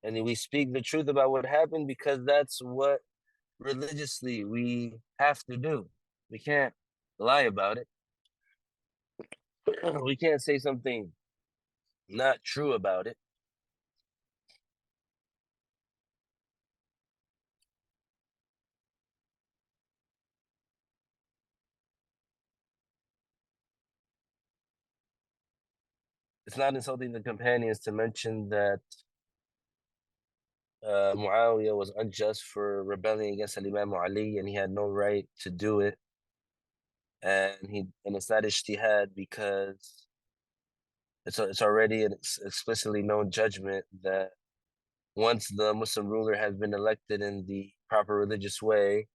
And we speak the truth about what happened because that's what religiously we have to do. We can't lie about it. We can't say something not true about it. It's not insulting the companions to mention that Muawiyah was unjust for rebelling against Imam Ali and he had no right to do it. And it's not ijtihad because it's already an explicitly known judgment that once the Muslim ruler has been elected in the proper religious way,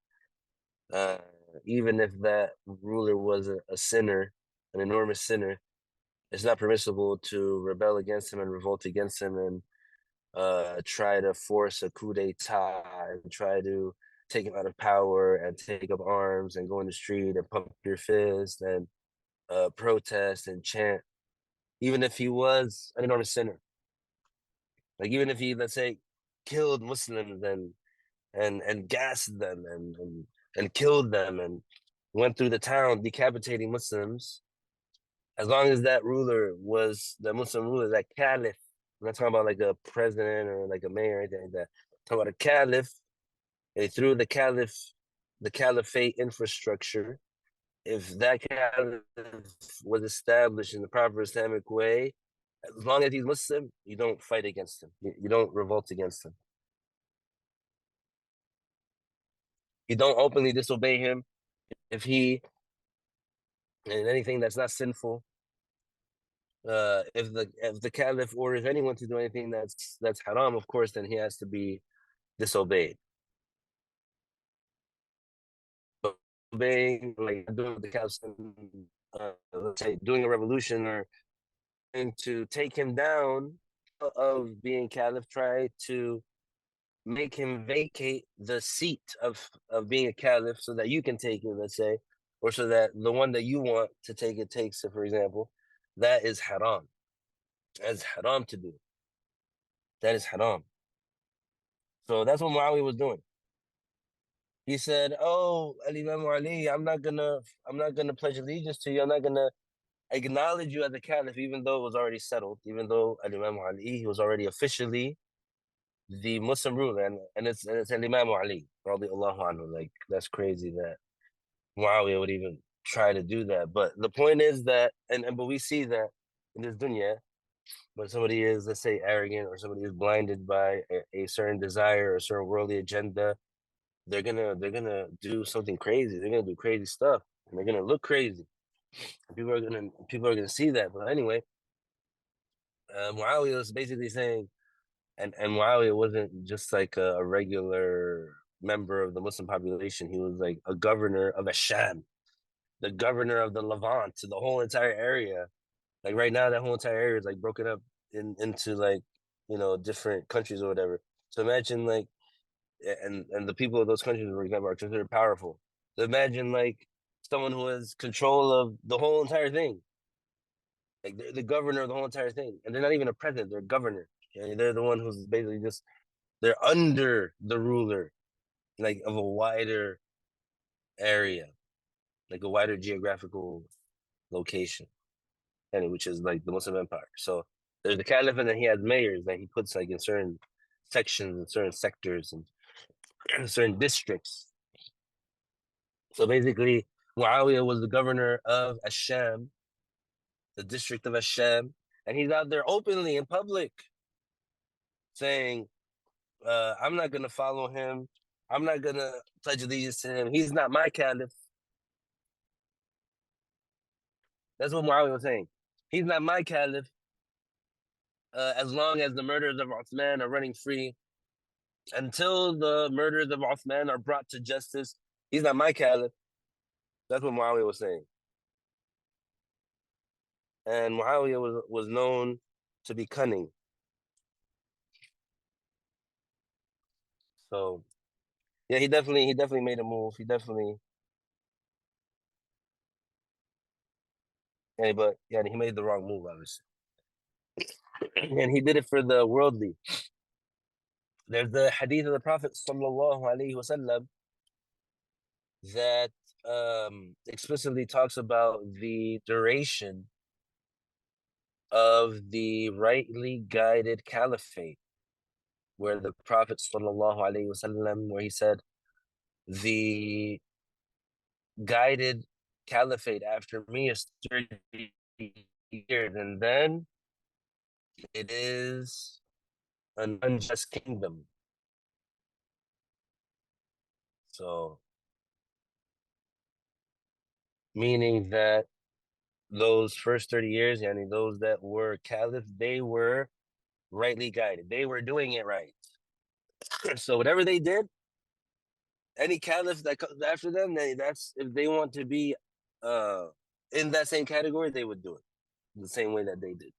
uh, even if that ruler was a sinner, an enormous sinner, it's not permissible to rebel against him and revolt against him and try to force a coup d'etat and try to take him out of power and take up arms and go in the street and pump your fist and protest and chant, even if he was an enormous sinner. Like even if he, let's say, killed Muslims and gassed them and killed them and went through the town decapitating Muslims, as long as that ruler was the Muslim ruler, that caliph. I'm not talking about like a president or like a mayor or anything like that. I'm talking about a caliph. And they threw the caliphate infrastructure if that caliph was established in the proper Islamic way, as long as he's Muslim, you don't fight against him. You don't revolt against him. You don't openly disobey him if he and anything that's not sinful. If the caliph orders anyone to do anything that's haram, of course, then he has to be disobeyed. But obeying, like doing the caliph, let's say doing a revolution or to take him down of being caliph, try to make him vacate the seat of being a caliph so that you can take it, let's say, or so that the one that you want to take it takes it, for example. That is haram. That's haram to do. That is haram. So that's what Muawiyah was doing. He said, "Oh, Imam Ali, I'm not gonna pledge allegiance to you. I'm not gonna acknowledge you as a caliph, even though it was already settled. Even though Imam Ali, he was already officially the Muslim ruler, and it's Imam Ali, radiallahu anhu. Like that's crazy that Muawiyah would even try to do that. But the point is that, but we see that in this dunya, when somebody is, let's say, arrogant or somebody is blinded by a certain desire or a certain worldly agenda, they're gonna do something crazy. They're gonna do crazy stuff, and they're gonna look crazy. People are gonna see that. But anyway, Muawiyah was basically saying, and Muawiyah wasn't just like a regular member of the Muslim population. He was like a governor of Asham, the governor of the Levant, to the whole entire area. Like right now, that whole entire area is like broken up into like different countries or whatever. So imagine like, and the people of those countries, for example, are considered powerful. So imagine like someone who has control of the whole entire thing, like they're the governor of the whole entire thing, and they're not even a president; they're a governor. And they're the one who's basically just they're under the ruler, like of a wider area, like a wider geographical location, and which is like the Muslim Empire. So there's the caliph, and then he has mayors that he puts like in certain sections and certain sectors and certain districts. So basically, Muawiyah was the governor of Asham, the district of Asham, and he's out there openly in public saying, I'm not going to follow him. I'm not going to pledge allegiance to him. He's not my caliph. That's what Muawiyah was saying. He's not my caliph. As long as the murderers of Uthman are running free, until the murderers of Uthman are brought to justice, he's not my caliph. That's what Muawiyah was saying. And Muawiyah was known to be cunning. So yeah, he definitely made a move. But yeah, he made the wrong move, obviously, and he did it for the worldly. There's the hadith of the Prophet sallallahu alaihi wasallam that explicitly talks about the duration of the rightly guided caliphate, where the Prophet sallallahu alaihi wasallam, where he said, the guided caliphate after me is 30 years, and then it is an unjust kingdom. So, meaning that those first 30 years, yani those that were caliph, they were rightly guided. They were doing it right. So whatever they did, any caliph that comes after them, that's if they want to be uh in that same category, they would do it the same way that they did.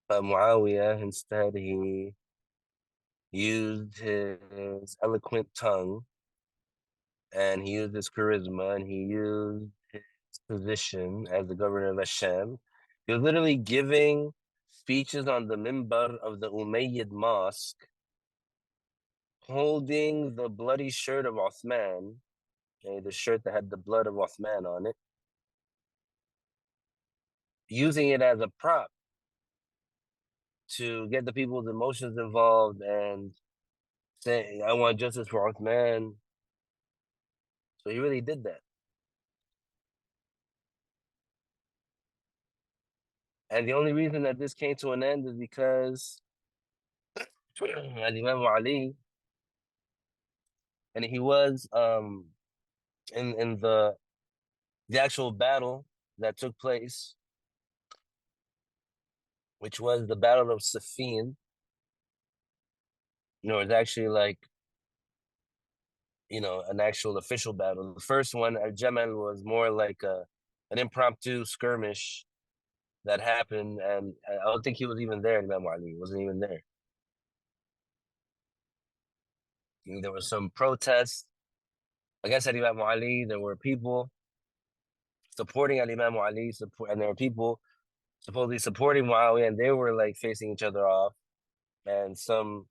But Muawiyah, instead, he used his eloquent tongue and he used his charisma and he used his position as the governor of Asham. He was literally giving speeches on the mimbar of the Umayyad mosque, holding the bloody shirt of Uthman, okay, the shirt that had the blood of Uthman on it, using it as a prop to get the people's emotions involved and say, I want justice for Uthman. So he really did that. And the only reason that this came to an end is because Imam Ali, and he was in the actual battle that took place, which was the Battle of Siffin. It's actually like, an actual official battle. The first one at Jamal was more like an impromptu skirmish that happened, and I don't think he was even there. Imam Ali wasn't even there. There was some protests against Imam Ali. There were people supporting Imam Ali, and there were people supposedly supporting Muawiyah, and they were like facing each other off. And some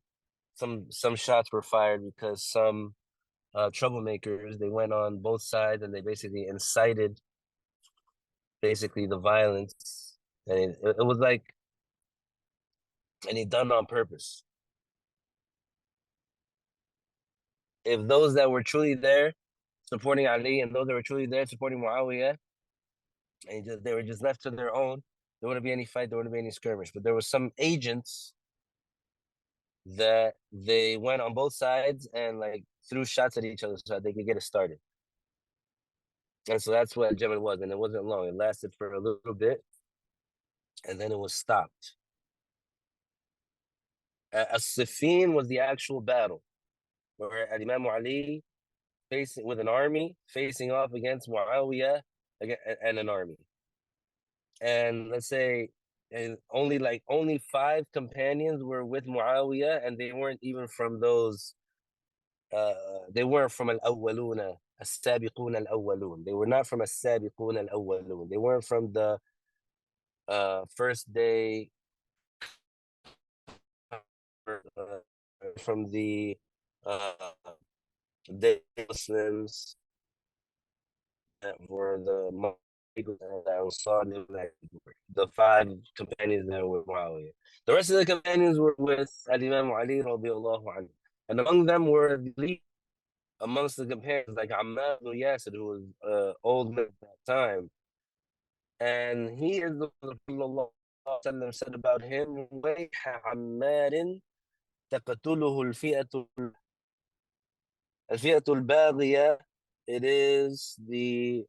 shots were fired because some troublemakers, they went on both sides and they basically incited basically the violence, and it was like, and he done on purpose. If those that were truly there supporting Ali and those that were truly there supporting Muawiyah, and they were just left to their own, there wouldn't be any fight, there wouldn't be any skirmish. But there was some agents that they went on both sides and like threw shots at each other so that they could get it started. And so that's what Jemen was, and it wasn't long. It lasted for a little bit, and then it was stopped. As-Siffin was the actual battle where Imam Ali facing with an army facing off against Muawiyah and an army. And let's say, and only 5 companions were with Muawiyah, and they weren't even from those. They weren't from al-awwaluna, as-sabiqun al-awwalun. They were not from as-sabiqun al-awwalun. They weren't from the first day, from the uh, day Muslims that were the the 5 companions that were Muawiyah. The rest of the companions were with Al-Imam Ali radiallahu anhu. And among them were the elite amongst the companions, like Ahmad ibn Yasir, who was old at that time. And he is the Prophet said about him, وَيْحَ عَمَّارٍ تَقْتُلُهُ الْفِئَةُ الْبَاغِيَةُ. It is the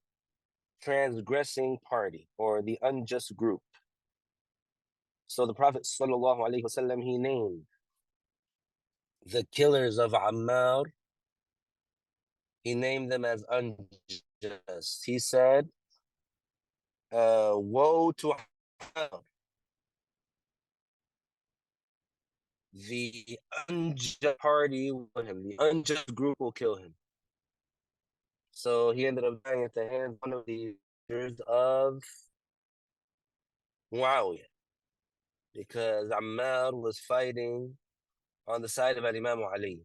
transgressing party or the unjust group. So the Prophet sallallahu alaihi wasallam, he named the killers of Ammar, he named them as unjust. He said, woe to Ammar. The unjust party will kill him. The unjust group will kill him. So he ended up dying at the hands of one of the leaders of Muawiyah, because Ammar was fighting on the side of Imam Ali.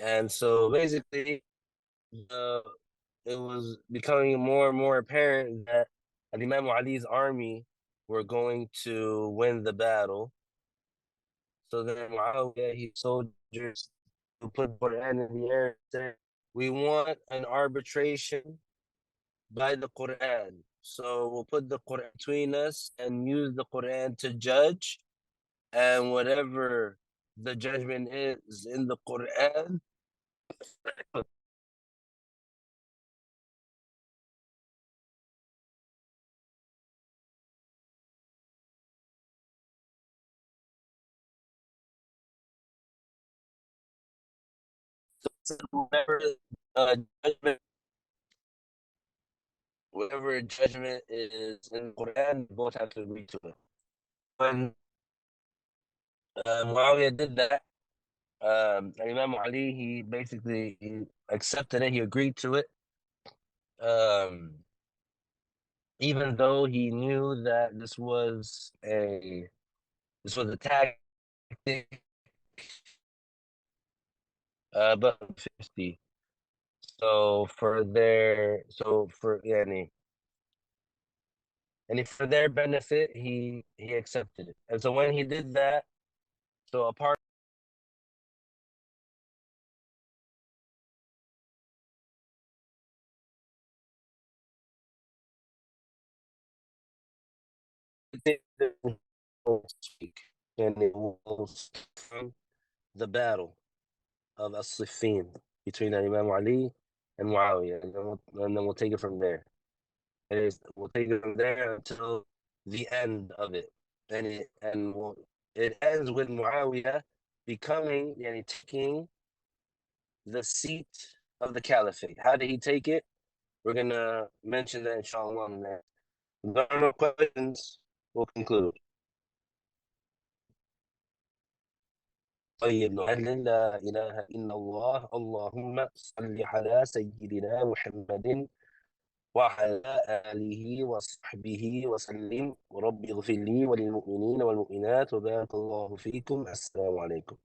And so basically, it was becoming more and more apparent that Imam Ali's army were going to win the battle. So then Muawiyah, he soldiers who put Quran in the air and said, we want an arbitration by the Quran. So we'll put the Quran between us and use the Quran to judge. And whatever the judgment is in the Quran, whatever judgment, whatever judgment is in the Quran, both have to agree to it. When Muawiyah did that, Imam Ali, he basically accepted it. He agreed to it, um, even though he knew that this was a tactic, but 50. So for their, so for yani, and for their benefit, he accepted it. And so when he did that, so a part speak, and it will from the battle of As-Siffin between Imam Ali and Muawiyah, and then we'll take it from there. We'll take it from there until the end of it, it ends with Muawiyah becoming, yani taking the seat of the caliphate. How did he take it? We're gonna mention that inshallah next. If there are no questions, we'll conclude. طيب نعلن لا إله إلا الله اللهم صل على سيدنا محمد وعلى آله وصحبه وسلم ورب اغفر لي وللمؤمنين والمؤمنات وبارك الله فيكم. السلام عليكم.